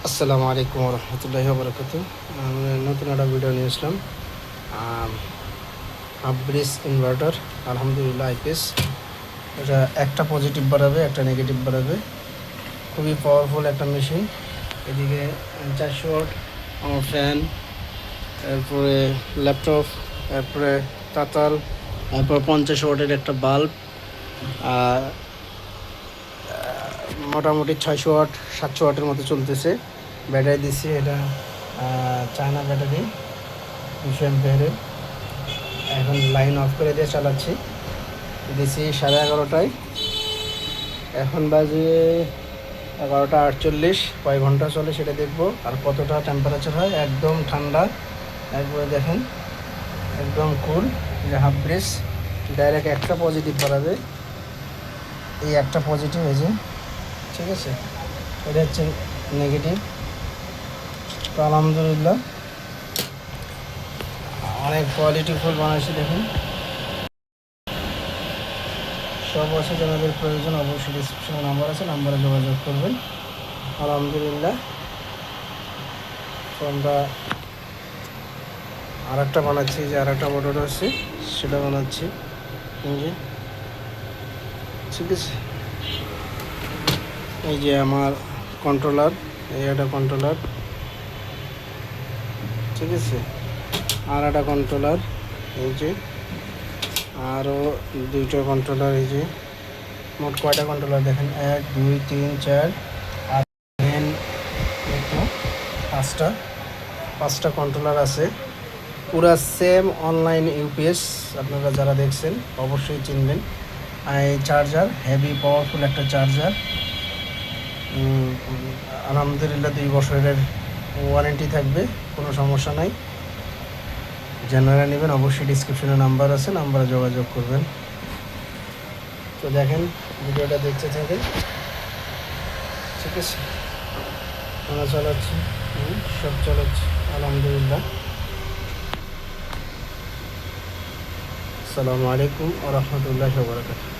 আসসালামু আলাইকুম রহমতুল্লাহি বারাকাতুহু। আমি নতুন একটা ভিডিও নিয়ে আসলাম। হাফ ব্রিজ ইনভার্টার, আলহামদুলিল্লাহ আইপিএস। এটা একটা পজিটিভ বাড়াবে, একটা নেগেটিভ বাড়াবে। খুবই পাওয়ারফুল একটা মেশিন। এদিকে 400 ওয়াট আমার ফ্যান, তারপরে ল্যাপটপ, তারপরে তাতাল, তারপর 50 ওয়াটের একটা বাল্ব, আর মোটামুটি 600 ওয়াট 700 ওয়াটের মতো চলতেছে। ব্যাটারি দিচ্ছি, এটা চায়না ব্যাটারি 200 অ্যাম্পিয়ারের। এখন লাইন অফ করে দিয়ে চালাচ্ছি। দিছি 11:30টায়, এখন বাজে 11টা 48। কয় ঘন্টা চলে সেটা দেখবো, আর কতটা টেম্পারেচার হয়। একদম ঠান্ডা, একবারে দেখেন, একদম কুল। যে হাফ ব্রিজ ডাইরেক্ট একটা পজিটিভ বাড়াবে, এই একটা পজিটিভ হয়েছে, ঠিক আছে। এটা হচ্ছে নেগেটিভ। তো আলহামদুলিল্লাহ অনেক কোয়ালিটি ফুল বানাইছি। দেখুন, সব আছে। যাদের প্রয়োজন অবশ্যই ডিসক্রিপশনে নাম্বার আছে, নাম্বারে যোগাযোগ করবেন। আলহামদুলিল্লাহ। তো আমরা আর একটা বানাচ্ছি, যে আর একটা মোটর আছে সেটা বানাচ্ছি, এই যে, ঠিক আছে। এই যে আমার কন্ট্রোলার, এই একটা কন্ট্রোলার, ঠিক আছে। আর একটা কন্ট্রোলার, এই যে, আরও দুইটা কন্ট্রোলার। এই যে মোট কয়টা কন্ট্রোলার দেখেন, 1 2 3 4, আর মেন একটু পাঁচটা কন্ট্রোলার আছে। পুরা সেম অনলাইন ইউপিএস। আপনারা যারা দেখছেন অবশ্যই চিনবেন। এই চার্জার হেভি পাওয়ারফুল একটা চার্জার। আলহামদুলিল্লাহ 2 বছরের ওয়ারেন্টি থাকবে, কোনো সমস্যা নাই। যারা নেবেন অবশ্যই ডিসক্রিপশনে নাম্বার আছে, নাম্বারে যোগাযোগ করবেন। তো দেখেন, ভিডিওটা দেখতে থাকেন, ঠিক আছে। আমরা চালাচ্ছি, সব চালাচ্ছি আলহামদুলিল্লাহ। আসসালামু আলাইকুম ওয়া রাহমাতুল্লাহি ওয়া বারাকাতুহু।